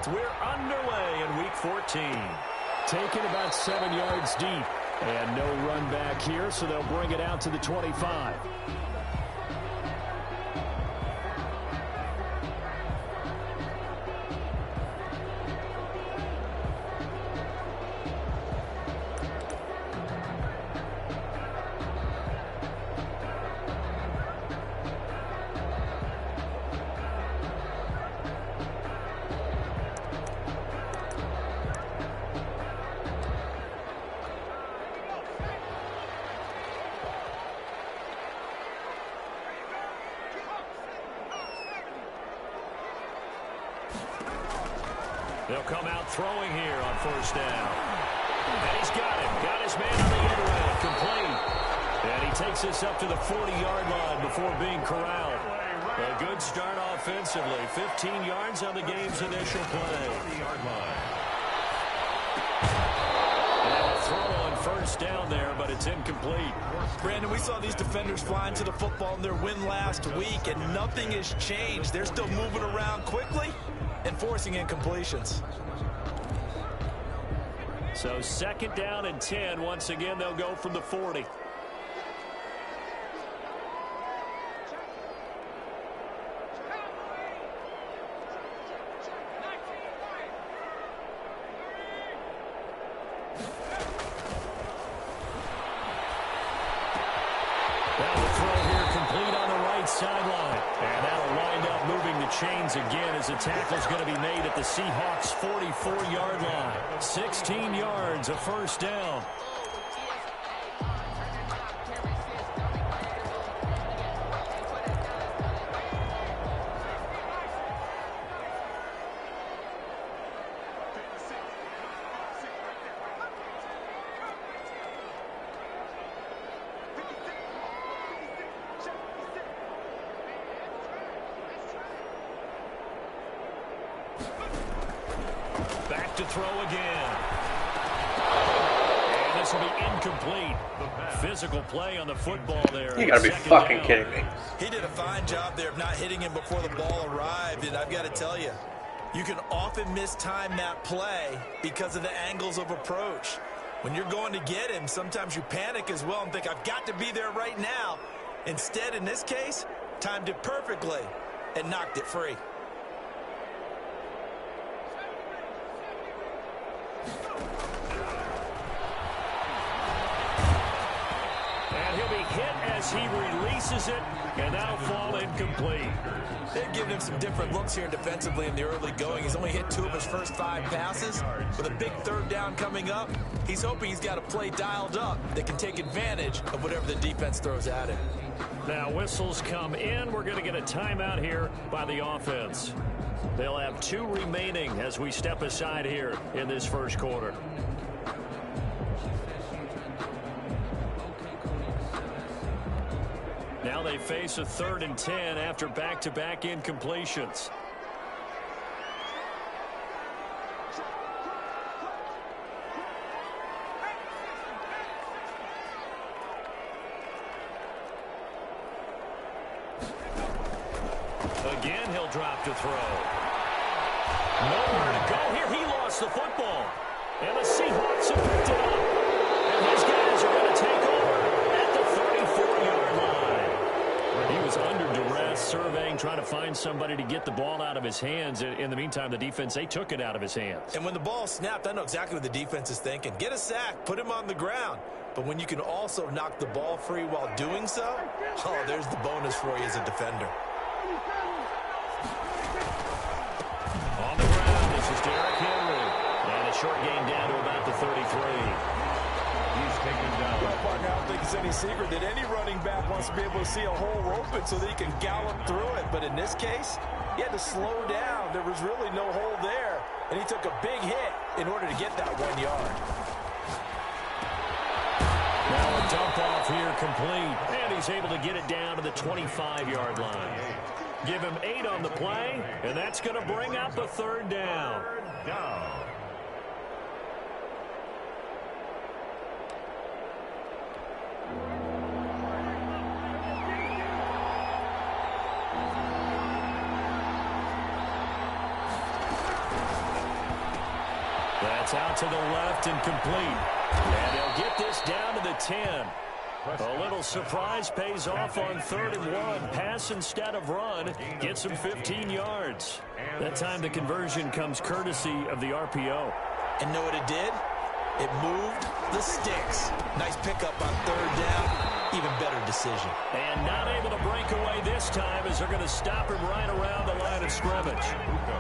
We're underway in Week 14. Taken about 7 yards deep. And no run back here, so they'll bring it out to the 25. They'll come out throwing here on first down. And he's got him. Got his man on the end route. Complete. And he takes this up to the 40-yard line before being corralled. A good start offensively. 15 yards on the game's initial play. And a throw on first down there, but it's incomplete. Brandon, we saw these defenders flying to the football in their win last week, and nothing has changed. They're still moving around quickly and forcing incompletions. So second down and 10. Once again, they'll go from the 40. Sideline. And that'll wind up moving the chains again as the tackle's going to be made at the Seahawks' 44-yard line. 16 yards, a first down. Back to throw again. And this will be incomplete. Physical play on the football there. You gotta be fucking kidding me. He did a fine job there of not hitting him before the ball arrived, and I've got to tell you, you can often mistime that play because of the angles of approach. When you're going to get him, sometimes you panic as well and think, I've got to be there right now. Instead, in this case, timed it perfectly and knocked it free. And he'll be hit as he releases it, and that'll fall incomplete. They've given him some different looks here defensively in the early going. He's only hit 2 of his first 5 passes. With a big third down coming up, he's hoping he's got a play dialed up that can take advantage of whatever the defense throws at him. Now whistles come in. We're going to get a timeout here by the offense. They'll have 2 remaining as we step aside here in this first quarter. Now they face a 3rd and 10 after back-to-back incompletions. Again, he'll drop to throw. Nowhere to go here. He lost the football. And the Seahawks have picked it up. And these guys are going to take over at the 34-yard line. He was under duress, surveying, trying to find somebody to get the ball out of his hands. In the meantime, the defense, they took it out of his hands. And when the ball snapped, I know exactly what the defense is thinking. Get a sack, put him on the ground. But when you can also knock the ball free while doing so, oh, there's the bonus for you as a defender. On the ground, this is Derrick Henry. And a short gain down to about the 33. He's taken down. Well, Parker, I don't think it's any secret that any running back wants to be able to see a hole open so that he can gallop through it. But in this case, he had to slow down. There was really no hole there. And he took a big hit in order to get that 1 yard. Now a dump off here complete. And he's able to get it down to the 25-yard line. Give him 8 on the play, and that's going to bring up a 3rd down. That's out to the left and complete. And they'll get this down to the 10. A little surprise pays off on 3rd and 1. Pass instead of run. Gets him 15 yards. That time the conversion comes courtesy of the RPO. And know what it did? It moved the sticks. Nice pickup on 3rd down. Even better decision. And not able to break away this time as they're going to stop him right around the line of scrimmage.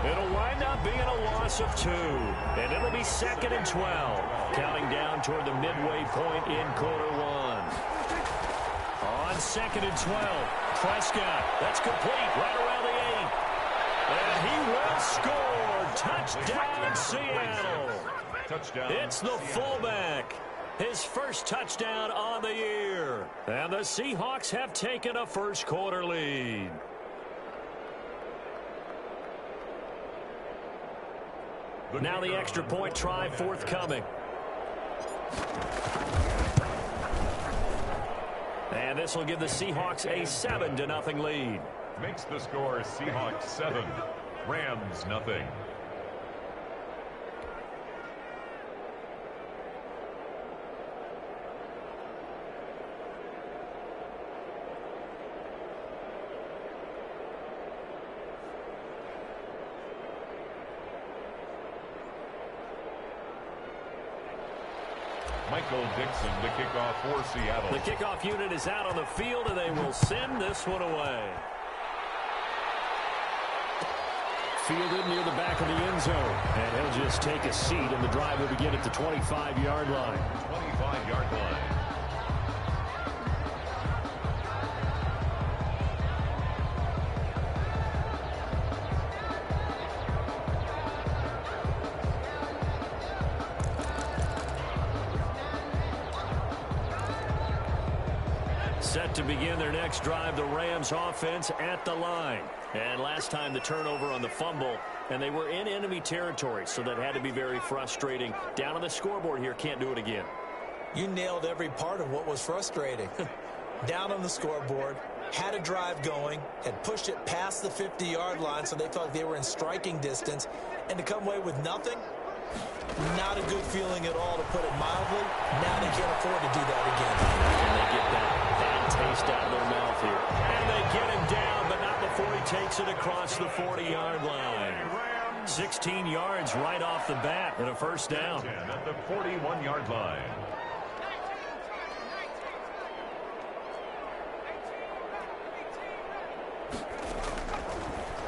It'll wind up being a loss of 2. And it'll be 2nd and 12. Counting down toward the midway point in quarter 1. On 2nd and 12, Prescott. That's complete right around the 8. And he will score. Touchdown, Seattle. Touchdown. It's the fullback. His first touchdown on the year. And the Seahawks have taken a first quarter lead. Now the extra point try forthcoming. And this will give the Seahawks a 7-0 lead. Makes the score Seahawks 7, Rams nothing. Michael Dixon to kick off for Seattle. The kickoff unit is out on the field, and they will send this one away. Fielded near the back of the end zone. And he'll just take a seat, and the drive will begin at the 25-yard line. 25-yard line. Set to begin their next drive, the Rams offense at the line. And last time the turnover on the fumble, and they were in enemy territory, so that had to be very frustrating. Down on the scoreboard here, can't do it again. You nailed every part of what was frustrating. Down on the scoreboard, had a drive going, had pushed it past the 50-yard line so they felt they were in striking distance, and to come away with nothing, not a good feeling at all, to put it mildly. Now they can't afford to do that again. And they get that bad taste out of their mouth here. And they get him down, but not before he takes it across the 40-yard line. 16 yards right off the bat and a first down. At the 41-yard line.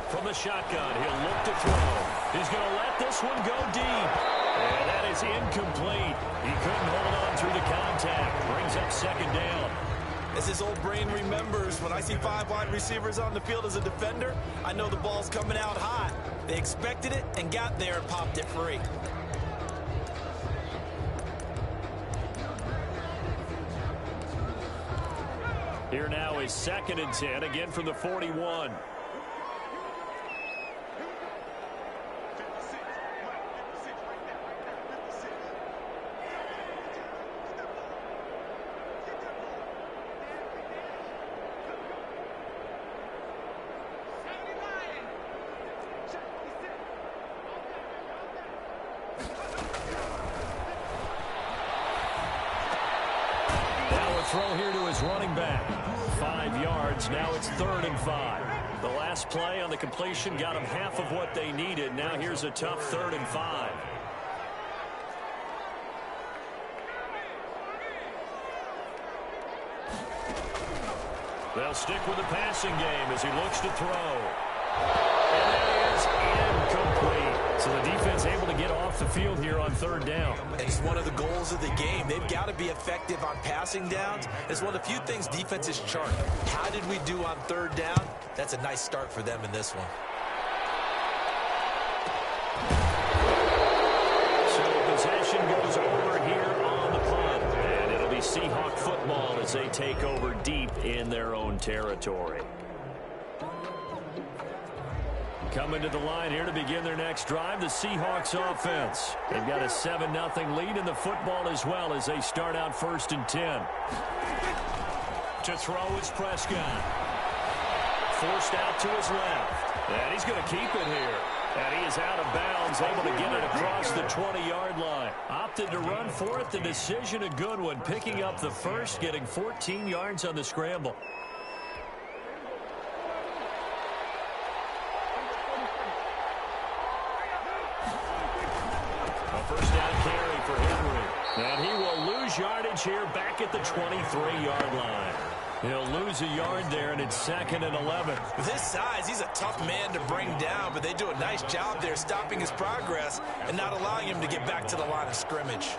From the shotgun, he'll look to throw. He's going to let this one go deep. And that is incomplete. He couldn't hold on through the contact. Brings up second down. As his old brain remembers, when I see 5 wide receivers on the field as a defender, I know the ball's coming out hot. They expected it and got there and popped it free. Here now is 2nd and 10, again from the 41. Throw here to his running back. 5 yards. Now it's 3rd and 5. The last play on the completion got them half of what they needed. Now here's a tough 3rd and 5. They'll stick with the passing game as he looks to throw. And that is incomplete. So the defense able to get off the field here on 3rd down. It's one of the goals of the game. They've got to be effective on passing downs. It's one of the few things defenses chart. How did we do on 3rd down? That's a nice start for them in this one. So possession goes over here on the punt. And it'll be Seahawk football as they take over deep in their own territory. Coming to the line here to begin their next drive, the Seahawks offense. They've got a 7-0 lead in the football as well as they start out 1st and 10. To throw is Prescott. Forced out to his left. And he's going to keep it here. And he is out of bounds, able to get it across the 20-yard line. Opted to run for it. The decision a good one, picking up the first, getting 14 yards on the scramble. A first down carry for Henry. And he will lose yardage here back at the 23-yard line. He'll lose a yard there, and it's 2nd and 11. With his size, he's a tough man to bring down, but they do a nice job there stopping his progress and not allowing him to get back to the line of scrimmage.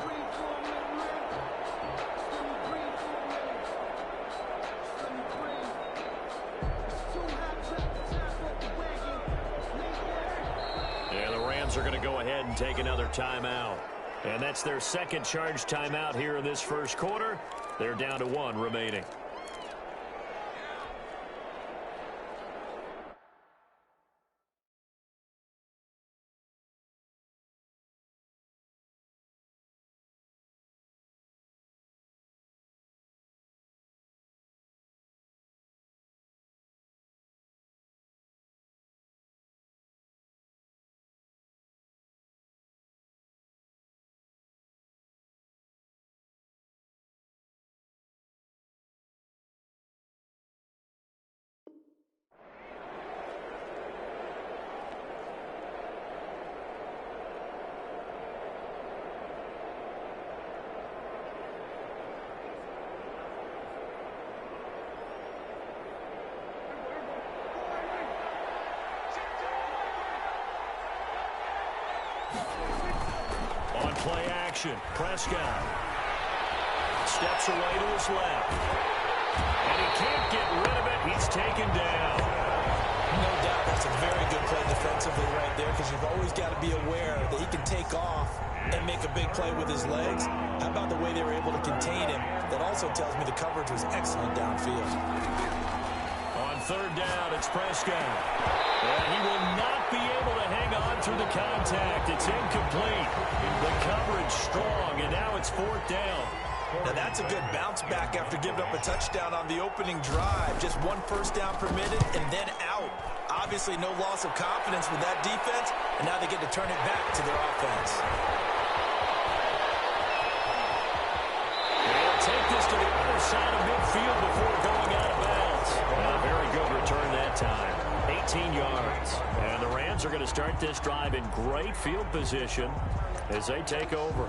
Yeah, the Rams are going to go ahead and take another timeout. And that's their second charge timeout here in this first quarter. They're down to 1 remaining. On play action, Prescott steps away to his left. And he can't get rid of it. He's taken down. No doubt that's a very good play defensively right there, because you've always got to be aware that he can take off and make a big play with his legs. How about the way they were able to contain him? That also tells me the coverage was excellent downfield. On third down, it's Prescott. And he will not be able to hang on through the contact. It's incomplete. The coverage strong, and now it's 4th down. Now that's a good bounce back after giving up a touchdown on the opening drive. Just 1 first down permitted and then out. Obviously no loss of confidence with that defense, and now they get to turn it back to their offense. They'll take this to the other side of midfield before going out of bounds. And a very good return that time. 18 yards. And the Rams are going to start this drive in great field position as they take over.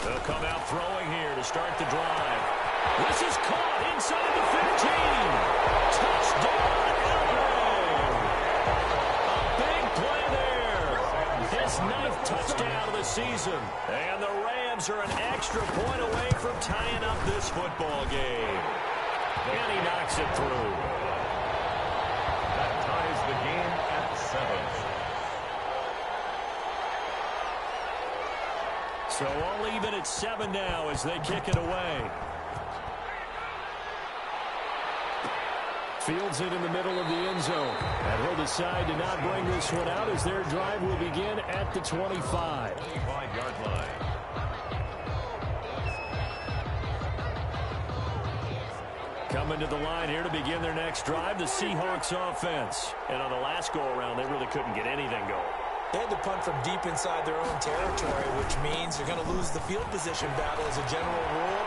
They'll come out throwing here to start the drive. This is caught inside the 15. Touchdown, Allen. A big play there. His 9th touchdown of the season. And the Rams are an extra point away from tying up this football game. And he knocks it through. That ties the game at 7. So all even at 7 now as they kick it away. Fields it in the middle of the end zone. And he'll decide to not bring this one out as their drive will begin at the 25. 25-yard line. Coming to the line here to begin their next drive, the Seahawks offense. And on the last go-around, they really couldn't get anything going. They had to punt from deep inside their own territory, which means you're going to lose the field position battle as a general rule.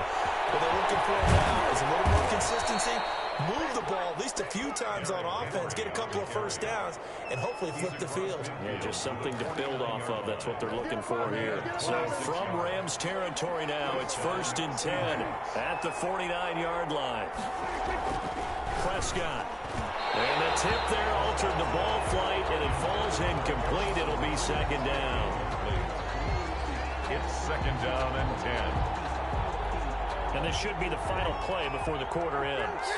What they're looking for now is a little more consistency, move the ball at least a few times on offense, get a couple of first downs, and hopefully flip the field. Yeah, just something to build off of. That's what they're looking for here. So from Rams territory now, it's 1st and 10 at the 49-yard line. Prescott. And the tip there altered the ball flight, and it falls incomplete. It'll be 2nd down. It's 2nd down and 10. And this should be the final play before the quarter ends.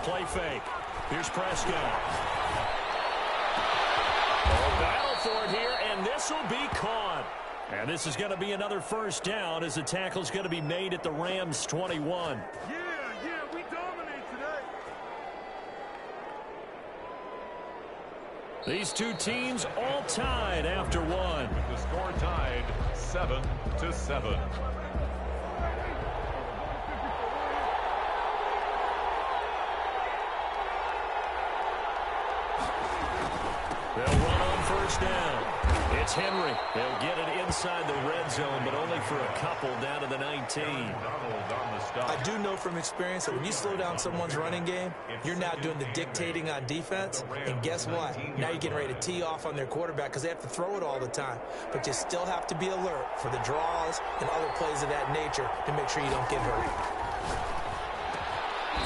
Play fake. Here's Prescott. Oh, battle for it here, and this will be caught. And this is going to be another first down as the tackle's going to be made at the Rams' 21. Yeah, we dominate today. These two teams all tied after one. The score tied 7-7. They'll run on first down. It's Henry. They'll get it inside the red zone, but only for a couple down to the 19. I do know from experience that when you slow down someone's running game, you're now doing the dictating on defense. And guess what? Now you're getting ready to tee off on their quarterback because they have to throw it all the time. But you still have to be alert for the draws and other plays of that nature to make sure you don't get hurt.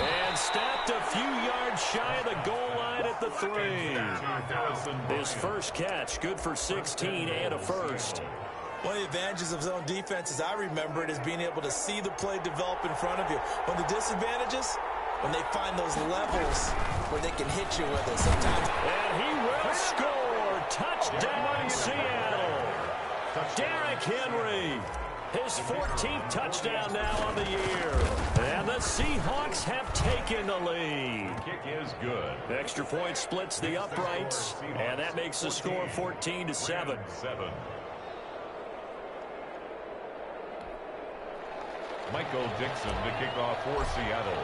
And stopped a few yards shy of the goal line at the 3. His first catch, good for 16 and a first. One of the advantages of zone defense, as I remember it, is being able to see the play develop in front of you. One of the disadvantages, when they find those levels where they can hit you with it sometimes. And he will score. Touchdown, Seattle. Derrick Henry. His 14th touchdown now on the year. And the Seahawks have taken the lead. Kick is good. Extra point splits the uprights, and that makes the score 14-7. Michael Dixon to kick off for Seattle.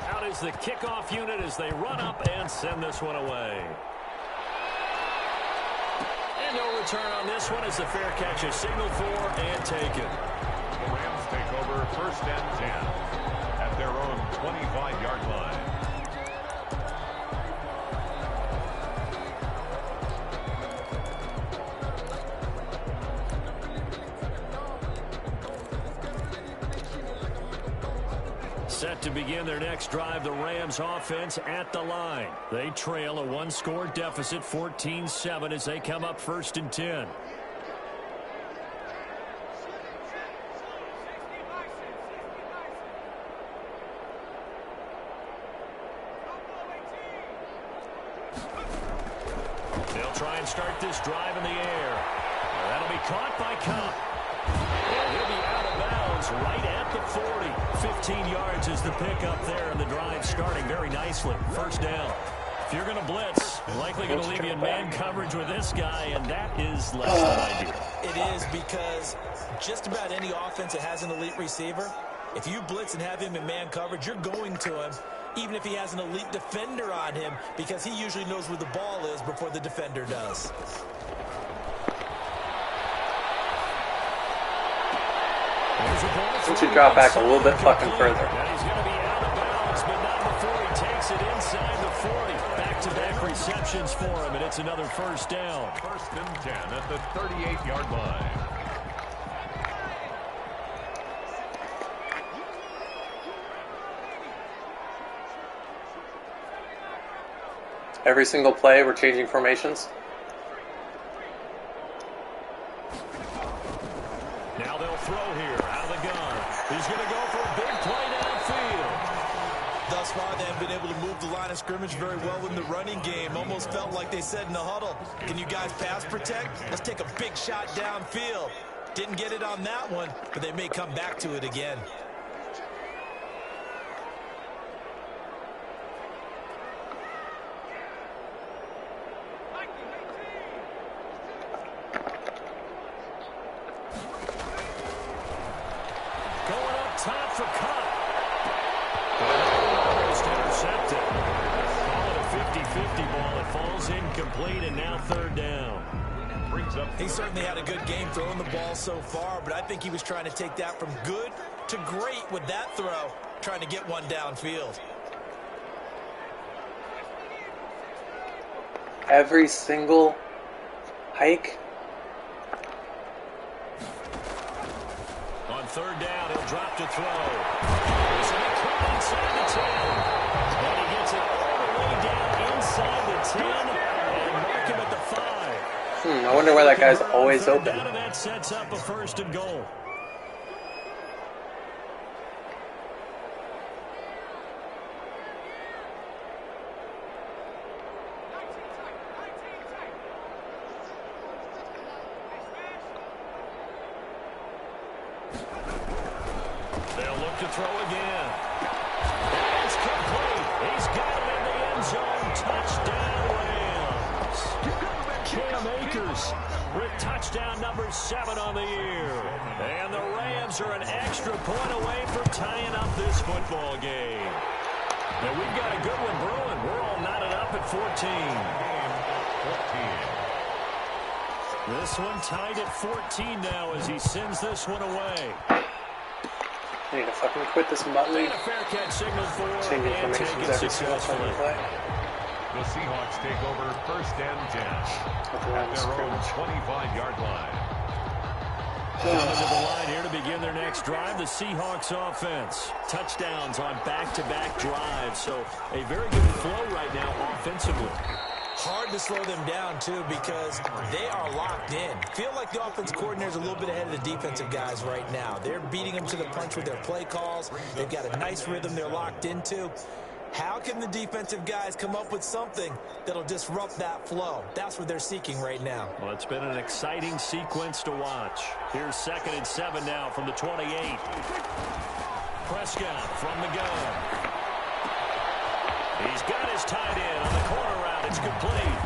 Out is the kickoff unit as they run up and send this one away. And no return on this one as the fair catch is signaled for and taken. The Rams take over first and 10 at their own 25-yard line. Set to begin their next drive, the Rams offense at the line. They trail a one-score deficit, 14-7, as they come up first and 10. They'll try and start this drive in the air. That'll be caught by Kupp. And he'll be out of bounds right at the 40. 15 yards is the pickup there, and the drive starting very nicely. First down. If you're going to blitz, likely going to leave you in man coverage with this guy, and that is less than ideal. It is, because just about any offense that has an elite receiver, if you blitz and have him in man coverage, you're going to him, even if he has an elite defender on him, because he usually knows where the ball is before the defender does. We should drop back a little bit fucking further. He's going to be out of bounds, but not before he takes it inside the 40. Back-to-back receptions for him, and it's another first down. First and 10 at the 38-yard line. Every single play, we're changing formations. Now they'll throw here out of the gun. He's going to go for a big play downfield. Thus far, they have been able to move the line of scrimmage very well in the running game. Almost felt like they said in the huddle, can you guys pass protect? Let's take a big shot downfield. Didn't get it on that one, but they may come back to it again. Top for Kupp. Almost intercepted. Call it a 50-50 ball. It falls incomplete, and now third down. He certainly had a good game throwing the ball so far, but I think he was trying to take that from good to great with that throw, trying to get one downfield. Every single hike. On third down, he'll drop to throw. He's going to come inside the 10. And he gets it all the way down inside the 10 and mark him at the 5. I wonder why that guy's always open. That sets up a first and goal. They'll look to throw again. It's complete. He's got it in the end zone. Touchdown, Rams. Cam Akers with touchdown number 7 on the year. And the Rams are an extra point away from tying up this football game. And we've got a good one brewing. We're all knotted up at 14. This one tied at 14 now as he sends this one away. I need to fucking quit this Muttley. And a fair catch signal for Change and take information it every single time successfully. we play. The Seahawks take over 1st and 10 at their own 25-yard line. Down into the line here to begin their next drive, the Seahawks offense. Touchdowns on back-to-back drives, so a very good flow right now offensively. Hard to slow them down, too, because they are locked in. Feel like the offense coordinator is a little bit ahead of the defensive guys right now. They're beating them to the punch with their play calls. They've got a nice rhythm they're locked into. How can the defensive guys come up with something that'll disrupt that flow? That's what they're seeking right now. Well, it's been an exciting sequence to watch. Here's 2nd and 7 now from the 28. Prescott from the gun. He's got his tight end on the corner route. It's complete.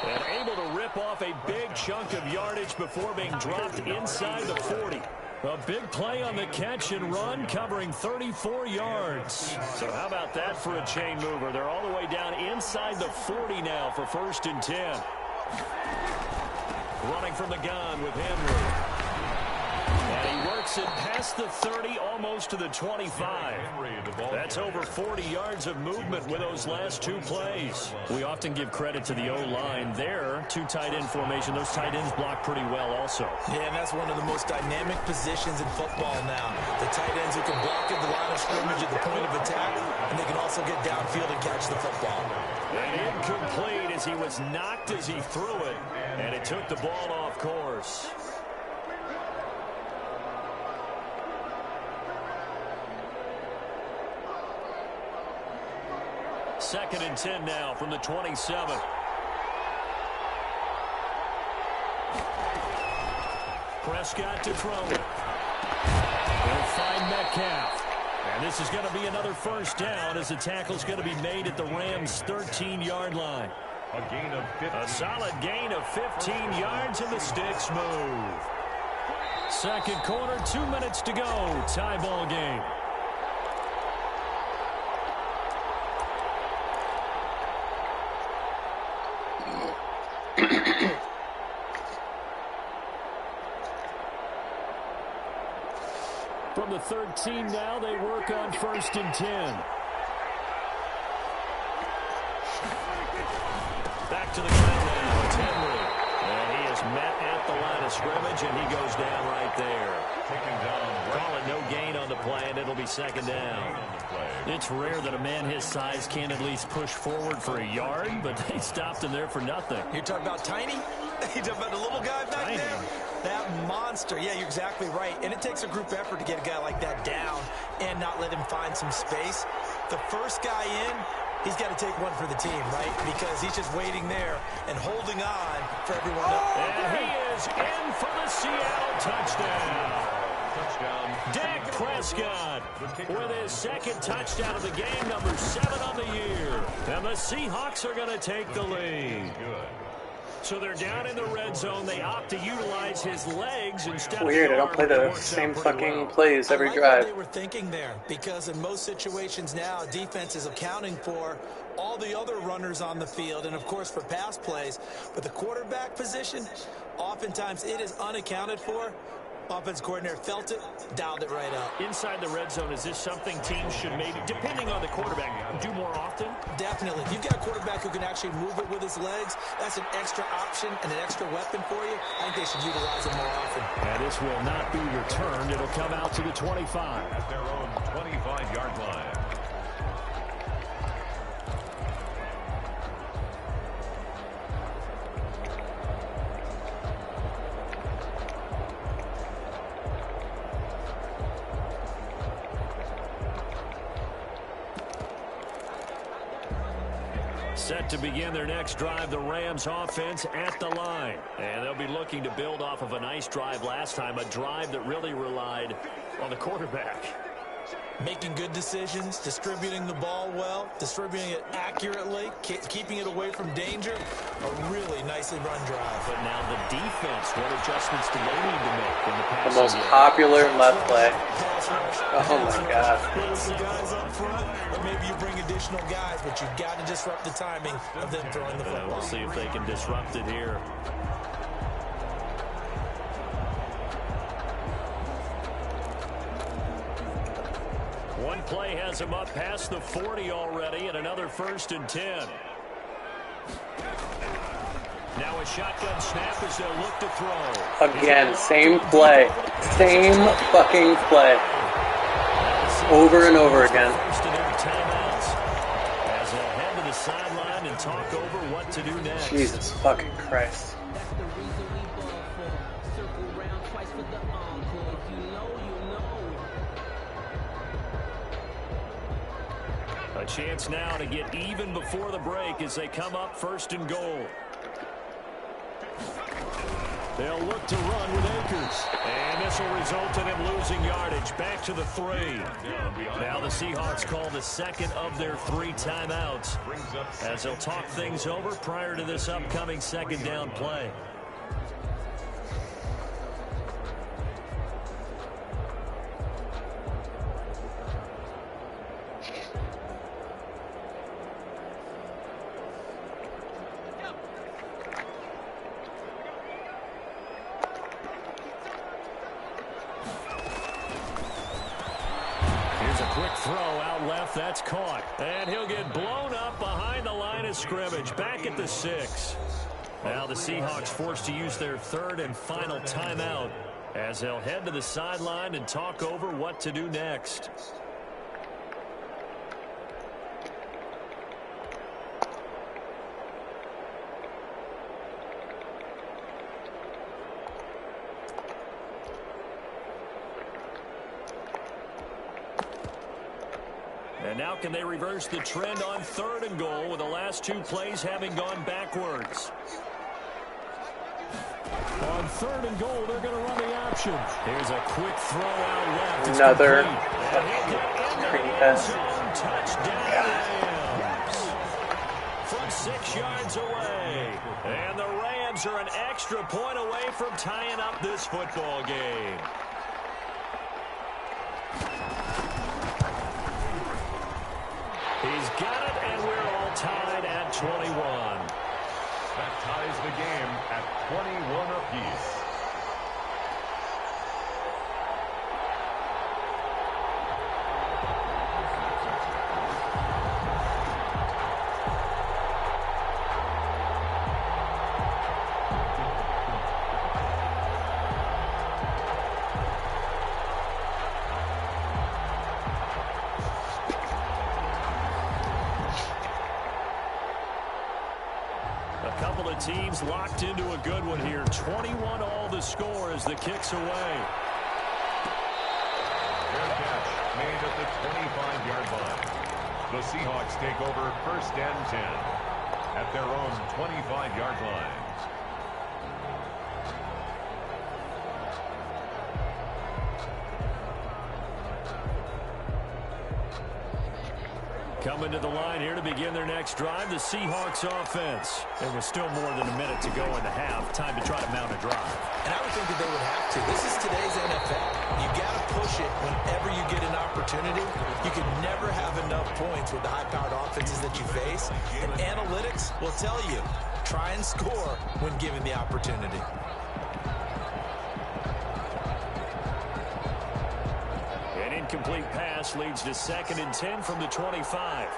And able to rip off a big chunk of yardage before being dropped inside the 40. A big play on the catch and run, covering 34 yards. So how about that for a chain mover? They're all the way down inside the 40 now for 1st and 10. Running from the gun with Henry. And he works it past the 30, almost to the 25. That's over 40 yards of movement with those last 2 plays. We often give credit to the O-line there. 2 tight end formation. Those tight ends block pretty well also. Yeah, and that's one of the most dynamic positions in football now. The tight ends who can block at the line of scrimmage at the point of attack, and they can also get downfield and catch the football. And incomplete as he was knocked as he threw it, and it took the ball off course. Second and 10 now from the 27. Prescott to throw it. They'll find Metcalf. And this is going to be another 1st down as the tackle's going to be made at the Rams' 13-yard line. A gain of 15. A solid gain of 15 yards, and the sticks move. Second quarter, 2 minutes to go. Tie ball game. From the 13 now, they work on 1st and 10. Back to the ground now. It's Henry. And he is met at the line of scrimmage, and he goes down right there. Taken down. Call it no gain on the play, and it'll be 2nd down. It's rare that a man his size can at least push forward for a yard, but they stopped him there for nothing. You're talking about Tiny? You're talking about the little guy back Tiny. there? That monster. Yeah, you're exactly right. And it takes a group effort to get a guy like that down and not let him find some space. The first guy in, he's got to take one for the team, right? Because he's just waiting there and holding on for everyone else. And he is in for the Seattle touchdown. Dak Prescott with his 2nd touchdown of the game, number 7 on the year. And the Seahawks are going to take the lead. So they're down in the red zone. They opt to utilize his legs instead of Weird, I don't play the same fucking plays every drive. What they were thinking there, because in most situations now, defense is accounting for all the other runners on the field and, of course, for pass plays. But the quarterback position, oftentimes it is unaccounted for. Offense coordinator felt it, dialed it right up. Inside the red zone, is this something teams should maybe, depending on the quarterback, do more often? Definitely. If you've got a quarterback who can actually move it with his legs, that's an extra option and an extra weapon for you. I think they should utilize it more often. And this will not be returned. It'll come out to the 25. At their own 25-yard line. Set to begin their next drive, the Rams offense at the line. And they'll be looking to build off of a nice drive last time, a drive that really relied on the quarterback. Making good decisions, distributing the ball well, distributing it accurately, keeping it away from danger. A really nicely run drive. But now the defense, what adjustments do they need to make in the passing The most game? popular left play. Oh my God. It's the guys up front, or maybe you bring additional guys, but you've got to disrupt the timing of them throwing the football. We'll see if they can disrupt it here. One play has him up past the 40 already, and another 1st and 10. Now a shotgun snap as they'll look to throw. Again, same play. Same fucking play. Over and over again. First of their timeouts as they'll head to the sideline and talk over what to do next. Jesus fucking Christ. A chance now to get even before the break as they come up 1st and goal. They'll look to run with Akers. And this will result in him losing yardage. Back to the 3. Now the Seahawks call the 2nd of their 3 timeouts as they'll talk things over prior to this upcoming 2nd down play. That's caught. And he'll get blown up behind the line of scrimmage. Back at the 6. Now the Seahawks forced to use their 3rd and final timeout as they'll head to the sideline and talk over what to do next. And now can they reverse the trend on 3rd and goal with the last 2 plays having gone backwards? On 3rd and goal, they're going to run the option. Here's a quick throw out left. It's another touchdown Rams. From 6 yards away. And the Rams are an extra point away from tying up this football game. He's got it, and we're all tied at 21. That ties the game at 21 apiece. Teams locked into a good one here. 21 all the score as the kick's away. Fair catch made at the 25-yard line. The Seahawks take over 1st and 10 at their own 25-yard line. Coming to the line here to begin their next drive, the Seahawks offense. There was still more than a minute to go in the half. Time to try to mount a drive. And I would think that they would have to. This is today's NFL. You got to push it whenever you get an opportunity. You can never have enough points with the high-powered offenses that you face. And analytics will tell you, try and score when given the opportunity. Incomplete pass leads to 2nd and 10 from the 25.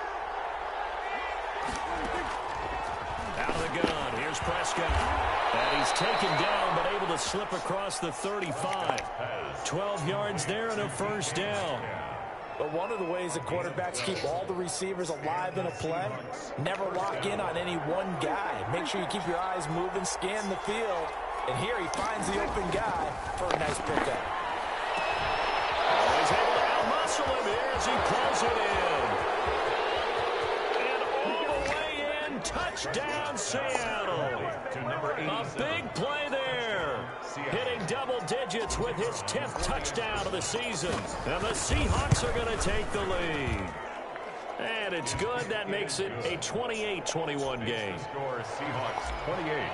Out of the gun. Here's Prescott. And he's taken down but able to slip across the 35. 12 yards there and a 1st down. But one of the ways that quarterbacks keep all the receivers alive in a play, never lock in on any one guy. Make sure you keep your eyes moving, scan the field. And here he finds the open guy for a nice pickup. He's able to outmuscle him here as he pulls it in. And all the way in and touchdown, Seattle. To number A 87. big play there. Hitting double digits with his 10th touchdown of the season. And the Seahawks are going to take the lead. And it's good. That makes it a 28-21 game. Score Seahawks 28,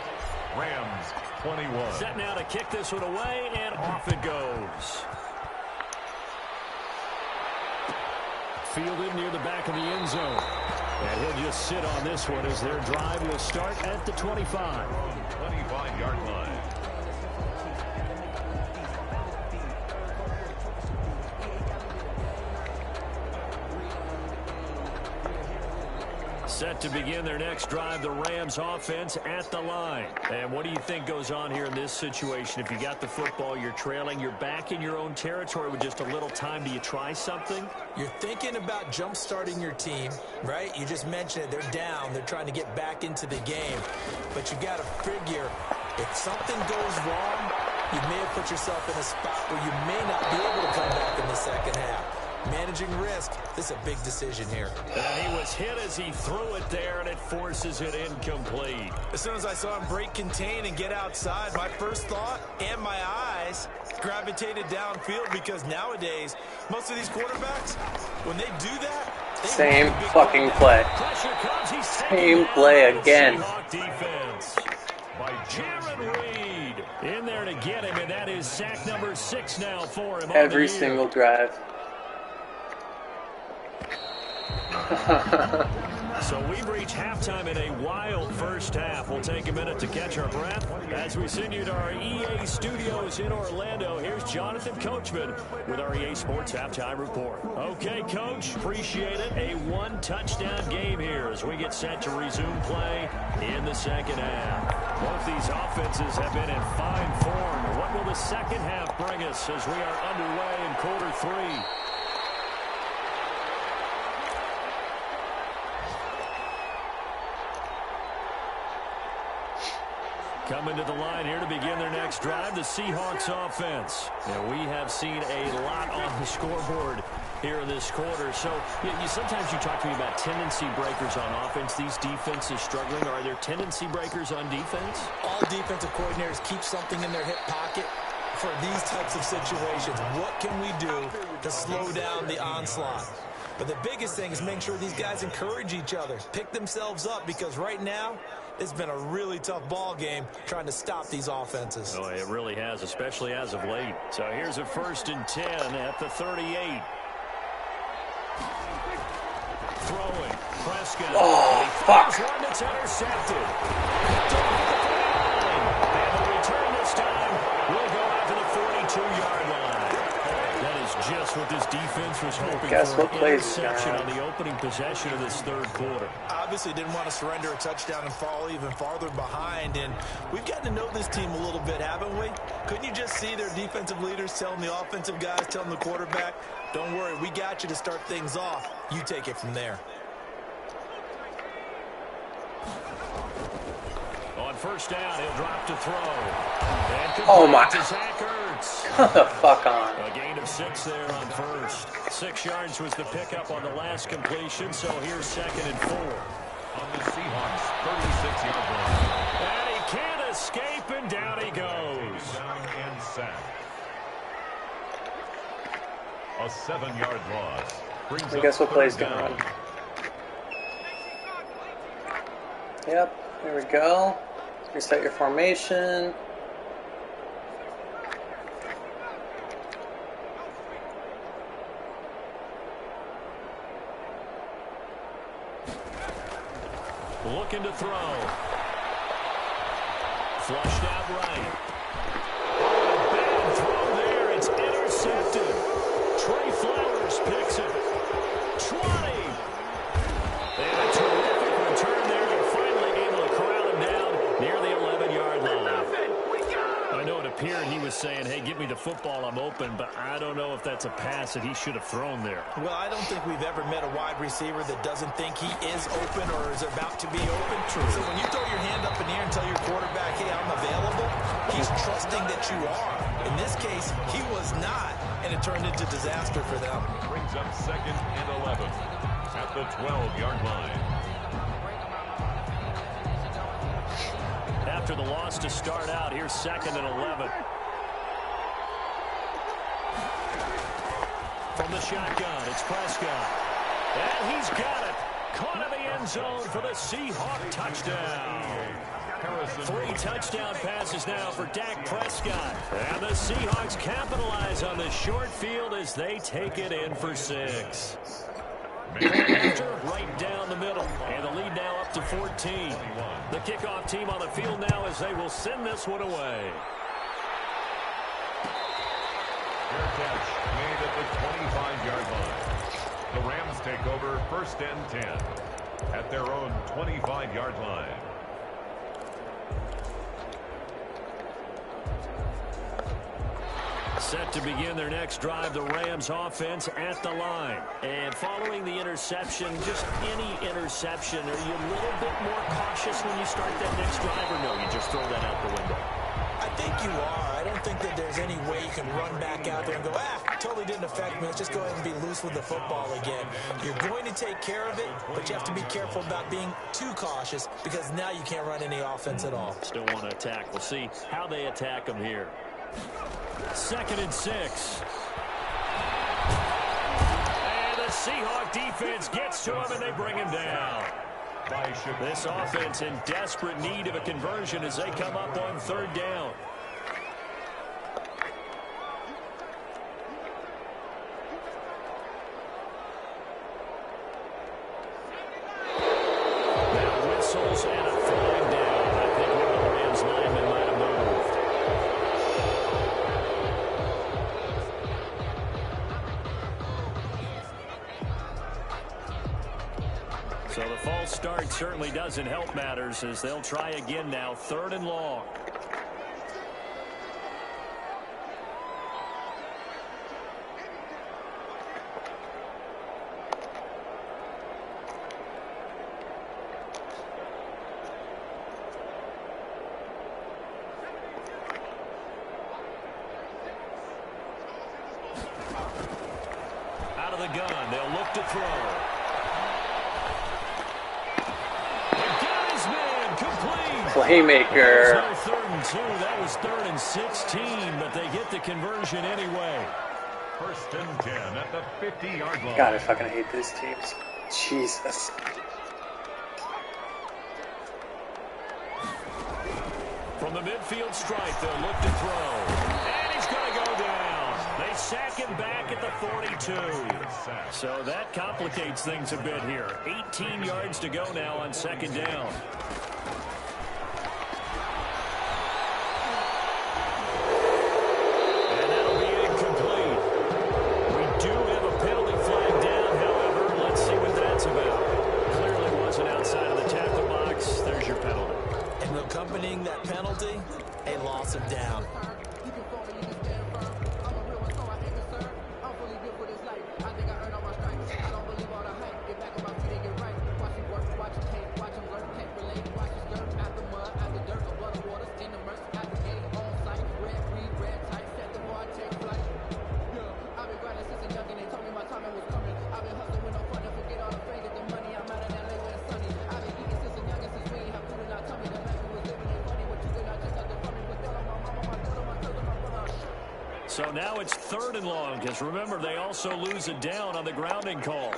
Rams 21. Set now to kick this one away, and off it goes. Fielded near the back of the end zone. And he'll just sit on this one as their drive will start at the 25. 25-yard line. Set to begin their next drive, the Rams offense at the line. And what do you think goes on here in this situation? If you got the football, you're trailing, you're back in your own territory with just a little time. Do you try something? You're thinking about jump-starting your team, right? You just mentioned it. They're down. They're trying to get back into the game. But you got to figure, if something goes wrong, you may have put yourself in a spot where you may not be able to come back in the second half. Managing risk, this is a big decision here. And he was hit as he threw it there, and it forces it incomplete. As soon as I saw him break contain and get outside, my first thought and my eyes gravitated downfield, because nowadays, most of these quarterbacks, when they do that, they Same fucking play. Pressure comes, he's Same play again. Seahawk defense. By Jaron Reed in there to get him, and that is sack number 6 now for him. Every single drive. So we've reached halftime in a wild first half. We'll take a minute to catch our breath as we send you to our EA studios in Orlando. Here's Jonathan Coachman with our EA Sports Halftime Report. Okay, Coach, appreciate it. A one-touchdown game here as we get set to resume play in the second half. Both these offenses have been in fine form. What will the second half bring us as we are underway in quarter 3? Coming to the line here to begin their next drive, the Seahawks offense. And we have seen a lot on the scoreboard here in this quarter. So sometimes you talk to me about tendency breakers on offense. These defenses struggling. Are there tendency breakers on defense? All defensive coordinators keep something in their hip pocket for these types of situations. What can we do to slow down the onslaught? But the biggest thing is make sure these guys encourage each other, pick themselves up, because right now it's been a really tough ball game trying to stop these offenses. Oh, it really has, especially as of late. So here's a 1st and 10 at the 38. Throwing, Prescott. Oh, fuck. One that's intercepted. And the return this time will go out to the 42-yard line. That is just what this defense was hoping Guess for. what plays Interception on the opening possession of this third quarter. Obviously didn't want to surrender a touchdown and fall even farther behind. And we've gotten to know this team a little bit, haven't we? Couldn't you just see their defensive leaders telling the offensive guys, telling the quarterback, don't worry, we got you to start things off. You take it from there. On first down, he'll drop to throw. Oh, my. To Zach Ertz. Come the fuck on. A gain of 6 there on first. 6 yards was the pickup on the last completion, so here's 2nd and 4. On the Seahawks 36-yard line. And he can't escape, and down he goes. Down and sacked. A 7-yard loss. Brings I guess what up play's 3rd gonna down. run. Yep, here we go. Reset your formation. Looking to throw. Flushed out right. Bad throw there. It's intercepted. Trey Flowers picks it. 20. And a terrific return there. They're finally able to corral him down near the 11-yard line. I know it appeared he was saying, hey, give me the football, I'm open, but I don't know if that's a pass that he should have thrown there. Well, I don't think we've ever met a wide receiver that doesn't think he is open or is about to be open. True. So when you throw your hand up in the air and tell your quarterback, hey, I'm available, he's trusting that you are. In this case, he was not, and it turned into disaster for them. Brings up 2nd and 11 at the 12-yard line. after the loss to start out. Here's 2nd and 11. From the shotgun, it's Prescott. And he's got it. Caught in the end zone for the Seahawk touchdown. 3 touchdown passes now for Dak Prescott. And the Seahawks capitalize on the short field as they take it in for 6. After, right down the middle. And the lead now up to 14. The kickoff team on the field now as they will send this one away. Fair catch made at the 25-yard line. The Rams take over 1st and 10 at their own 25-yard line. Set to begin their next drive, the Rams offense at the line. And following the interception, just any interception, are you a little bit more cautious when you start that next drive, or no, you just throw that out the window? I think you are. I don't think that there's any way you can run back out there and go, totally didn't affect me. Let's just go ahead and be loose with the football again. You're going to take care of it, but you have to be careful about being too cautious because now you can't run any offense at all. Still want to attack. We'll see how they attack them here. 2nd and 6. And the Seahawk defense gets to him and they bring him down. This offense in desperate need of a conversion as they come up on 3rd down. Now whistles and a flag down. I think one of the Rams linemen might have moved. So the false start certainly doesn't help matters as they'll try again now, 3rd and long. Out of the gun, they'll look to throw. Playmaker. No 3rd and 2. That was 3rd and 16, but they get the conversion anyway. 1st and 10 at the 50-yard line. God, I fucking hate these teams. Jesus. From the midfield stripe, they'll look to throw. And he's going to go down. They sack him back at the 42. So that complicates things a bit here. 18 yards to go now on 2nd down. Accompanying that penalty, a loss of down. So now it's 3rd and long, because remember, they also lose a down on the grounding call.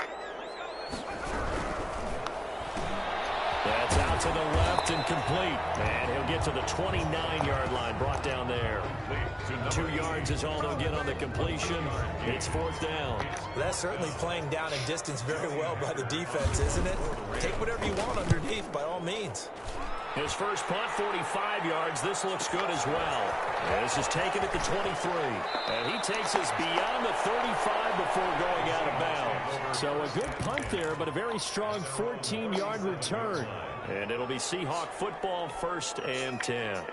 That's out to the left and complete. And he'll get to the 29-yard line, brought down there. 2 yards is all they'll get on the completion. It's 4th down. That's certainly playing down and distance very well by the defense, isn't it? Take whatever you want underneath, by all means. His first punt, 45 yards. This looks good as well. This is taken at the 23. And he takes us beyond the 35 before going out of bounds. So a good punt there, but a very strong 14-yard return. And it'll be Seahawk football, 1st and 10.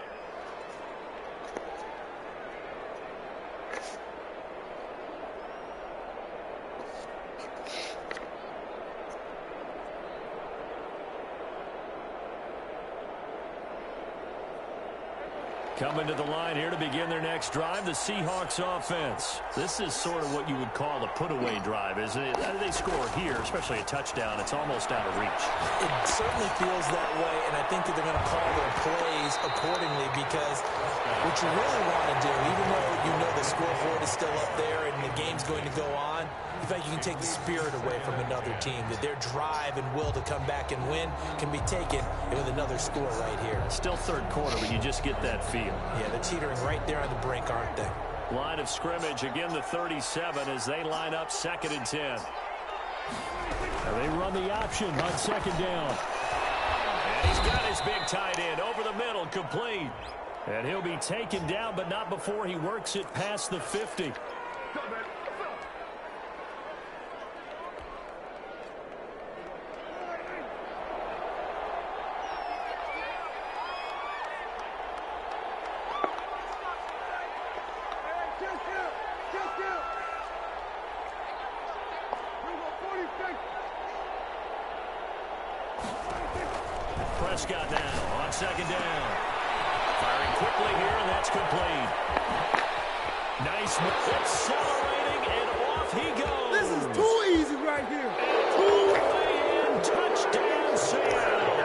Coming to the line here to begin their next drive, the Seahawks offense. This is sort of what you would call a put-away drive, isn't it? They score here, especially a touchdown. It's almost out of reach. It certainly feels that way, and I think that they're going to call their plays accordingly because what you really want to do, even though you know the scoreboard is still up there and the game's going to go on, in fact, you can take the spirit away from another team, that their drive and will to come back and win can be taken with another score right here. Still third quarter, but you just get that feel. Yeah, they're teetering right there on the brink, aren't they? Line of scrimmage, again the 37 as they line up 2nd and 10. They run the option on 2nd down. And he's got his big tight end over the middle, complete. And he'll be taken down, but not before he works it past the 50. Prescott now on 2nd down. Firing quickly here, and that's complete. Nice move. Accelerating, and off he goes. This is too easy right here. All the way in. Touchdown, Seattle.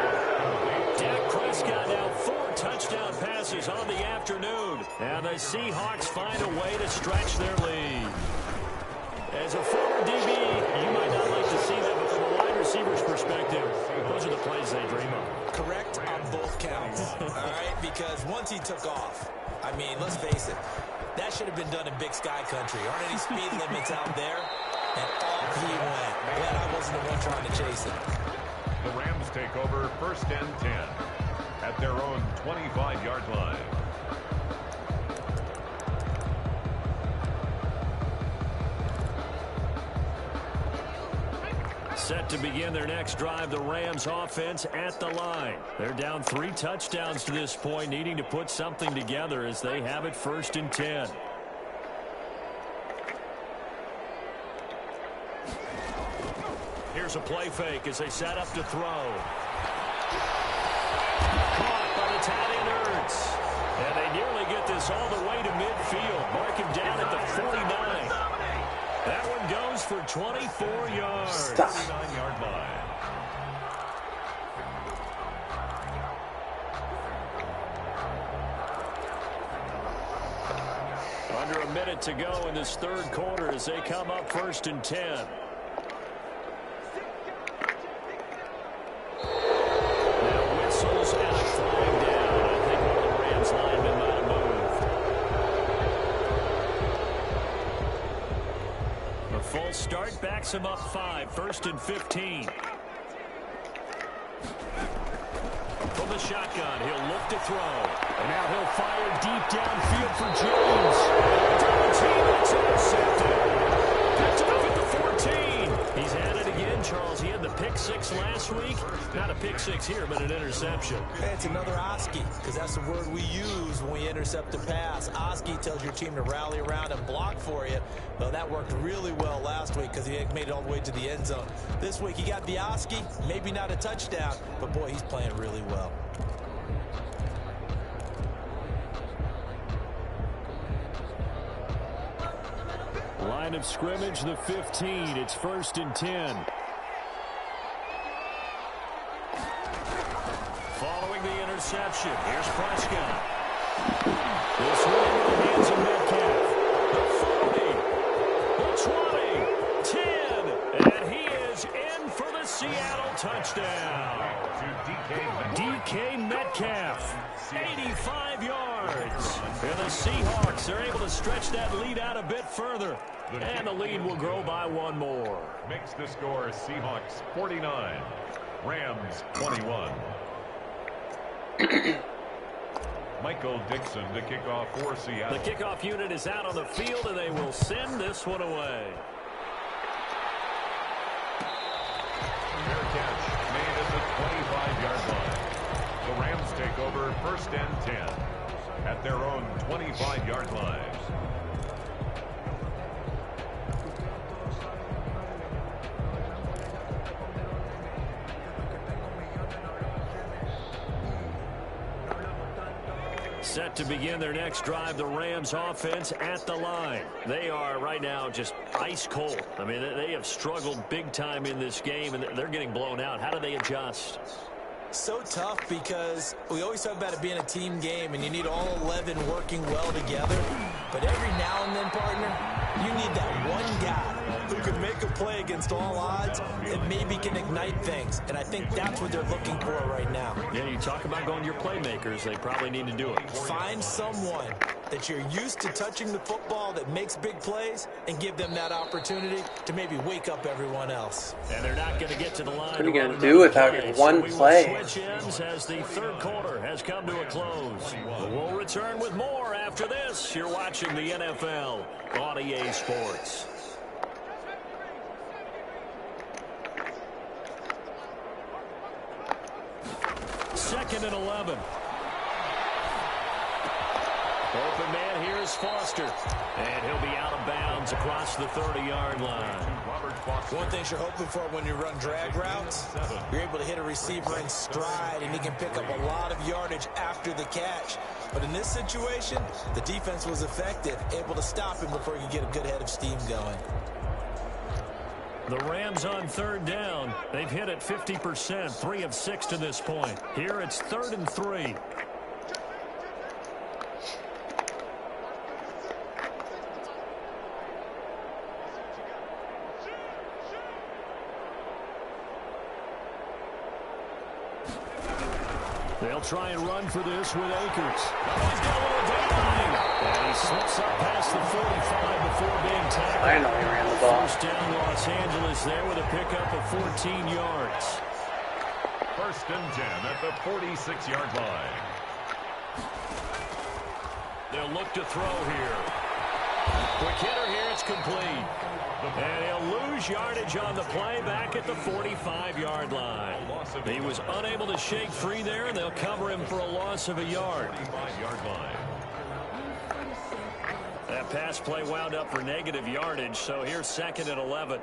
Dak Prescott now 4 touchdown passes on the afternoon. And the Seahawks find a way to stretch their lead. As a former DB, you might not like to see that, but from a wide receiver's perspective, those are the plays they dream of. Correct on both counts, all right? Because once he took off, I mean, let's face it, that should have been done in Big Sky Country. Aren't any speed limits out there? And off he went. Glad I wasn't the one trying to chase him. The Rams take over 1st and 10 at their own 25-yard line. Set to begin their next drive, the Rams offense at the line. They're down 3 touchdowns to this point, needing to put something together as they have it 1st and 10. Here's a play fake as they set up to throw. Caught by the tight end Ertz. And they nearly get this all the way to midfield. Mark him down at the 49. That one goes for 24 yards. Stop. 39-yard line. Under a minute to go in this 3rd quarter as they come up 1st and 10. Now whistles and a flag down. I think one of the Rams linemen might have moved. The full start backs him up 5, 1st and 15. From the shotgun, he'll look to throw. And now he'll fire deep downfield for Jones. Double team, it's intercepted. Picked off at the 14. He's at it again, Charles. He had the pick 6 last week. Not a pick 6 here, but an interception. Hey, it's another Oski, because that's the word we use when we intercept a pass. Oski tells your team to rally around and block for you. Well, that worked really well last week because he made it all the way to the end zone. This week, he got the Oski, maybe not a touchdown, but boy, he's playing really well. Line of scrimmage, the 15. It's 1st and 10. Following the interception, here's Prescott. This one into the hands of Metcalf. The 40, the 20, 10, and he is in for the Seattle touchdown. DK Metcalf, 85 yards. And the Seahawks are able to stretch that lead out a bit further. And the lead will grow by 1 more. Makes the score Seahawks 49, Rams 21. Michael Dixon to kick off for Seattle. The kickoff unit is out on the field, and they will send this one away. Fair catch made at the 25-yard line. The Rams take over 1st and 10 at their own 25-yard line. Set to begin their next drive, the Rams offense at the line. They are right now just ice cold. I mean, they have struggled big time in this game, and they're getting blown out. How do they adjust? So tough because we always talk about it being a team game, and you need all 11 working well together. But every now and then, partner, you need that one guy who can make a play against all odds and maybe can ignite things. And I think that's what they're looking for right now. Yeah, you talk about going to your playmakers. They probably need to do it. Find someone that you're used to touching the football that makes big plays and give them that opportunity to maybe wake up everyone else. And they're not going to get to the line. What are you going to do without your one play? Switch ends as the third quarter has come to a close. We'll return with more after this. You're watching the NFL on EA Sports. Second and 11. Open man here is Foster. And he'll be out of bounds across the 30-yard line. One thing you're hoping for when you run drag routes, you're able to hit a receiver in stride, and he can pick up a lot of yardage after the catch. But in this situation, the defense was effective, able to stop him before he could get a good head of steam going. The Rams on third down. They've hit it 50%, 3 of 6 to this point. Here it's 3rd and 3. They'll try and run for this with Akers. He's got a little deadline. And he slips up past the 45 before being tackled. I know he ran the ball. First down Los Angeles there with a pickup of 14 yards. 1st and 10 at the 46-yard line. They'll look to throw here. Quick hitter here, it's complete. And he'll lose yardage on the play back at the 45-yard line. He was unable to shake free there, and they'll cover him for a loss of a yard. 45-yard line. That pass play wound up for negative yardage, so here's 2nd and 11.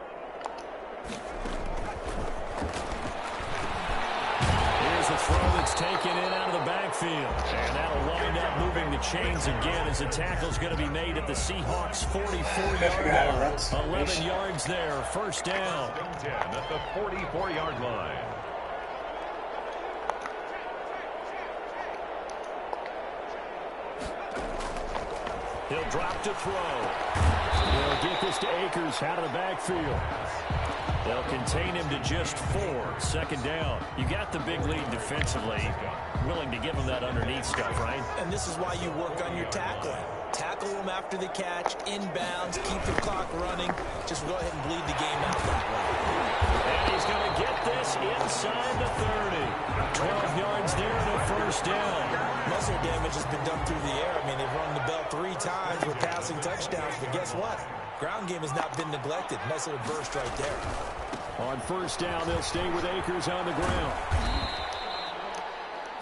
Here's a throw that's taken in out of the backfield. And that'll wind up moving the chains again as the tackle's going to be made at the Seahawks' 44-yard line. 11 yards there, first down. 10 at the 44-yard line. He'll drop to throw. They'll get this to Akers out of the backfield. They'll contain him to just 4. 2nd down. You got the big lead defensively. Willing to give him that underneath stuff, right? And this is why you work on your tackling. Tackle him after the catch, inbounds, keep the clock running. Just go ahead and bleed the game out that way. And he's going to get this inside the 30. 12 yards there and a first down. Muscle damage has been done through the air. I mean, they've rung the bell 3 times with passing touchdowns, but guess what? Ground game has not been neglected. Nice little burst right there. On first down, they'll stay with Akers on the ground.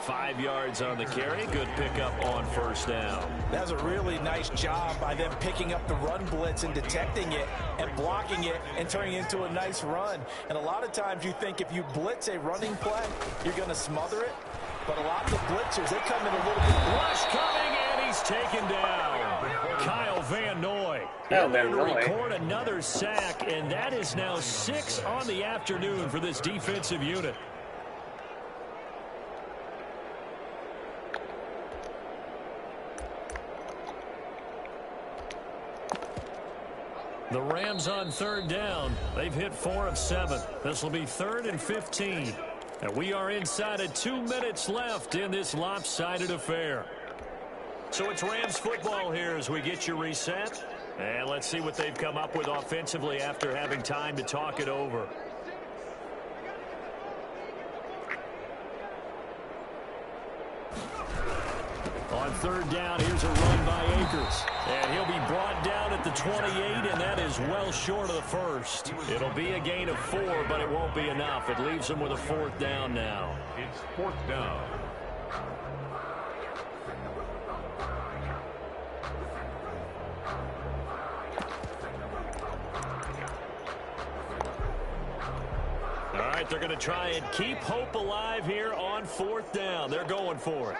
5 yards on the carry. Good pickup on first down. That was a really nice job by them picking up the run blitz and detecting it and blocking it and turning it into a nice run. And a lot of times you think if you blitz a running play, you're going to smother it. But a lot of the blitzers, they come in a little bit. Rush coming, and he's taken down. Kyle Van Noy. Van Noy. Record another sack, and that is now 6 on the afternoon for this defensive unit. The Rams on third down. They've hit 4 of 7. This will be 3rd and 15. And we are inside of 2 minutes left in this lopsided affair. So it's Rams football here as we get you reset. And let's see what they've come up with offensively after having time to talk it over. On third down, here's a run by Akers. And he'll be brought down at the 28, and that is well short of the first. It'll be a gain of 4, but it won't be enough. It leaves them with a 4th down now. It's 4th down. All right, they're going to try and keep hope alive here on 4th down. They're going for it.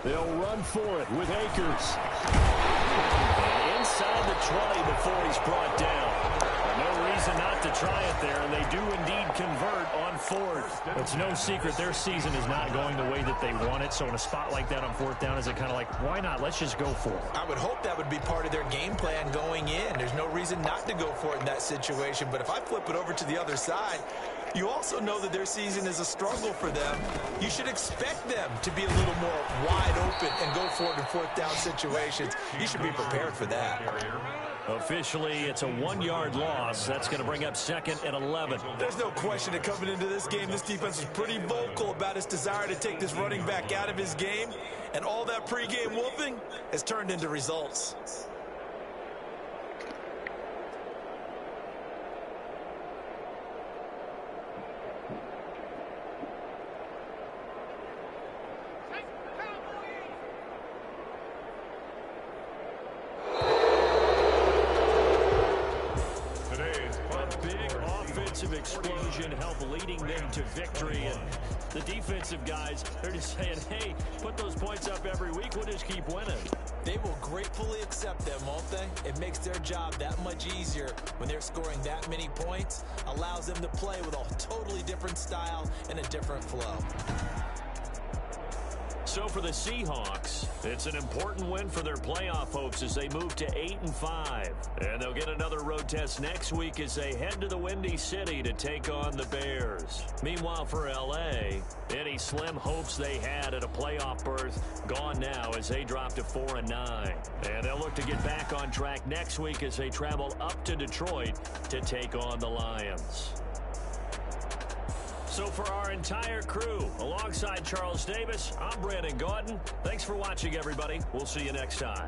They'll run for it with Akers. And inside the 20 before he's brought down. No reason not to try it there, and they do indeed convert on fourth. It's no secret their season is not going the way that they want it, so in a spot like that on fourth down, is it kind of like, why not? Let's just go for it. I would hope that would be part of their game plan going in. There's no reason not to go for it in that situation, but if I flip it over to the other side, you also know that their season is a struggle for them. You should expect them to be a little more wide open and go for it in fourth down situations. You should be prepared for that. Officially, it's a 1-yard loss. That's going to bring up 2nd and 11. There's no question that coming into this game, this defense is pretty vocal about its desire to take this running back out of his game. And all that pregame whooping has turned into results. Explosion help leading them to victory, and the defensive guys, they're just saying, hey, put those points up every week, we'll just keep winning. They will gratefully accept them, won't they? It makes their job that much easier when they're scoring that many points, allows them to play with a totally different style and a different flow. So for the Seahawks, it's an important win for their playoff hopes as they move to 8-5. And they'll get another road test next week as they head to the Windy City to take on the Bears. Meanwhile, for L.A., any slim hopes they had at a playoff berth gone now as they drop to 4-9. And they'll look to get back on track next week as they travel up to Detroit to take on the Lions. So for our entire crew, alongside Charles Davis, I'm Brandon Gaudin. Thanks for watching, everybody. We'll see you next time.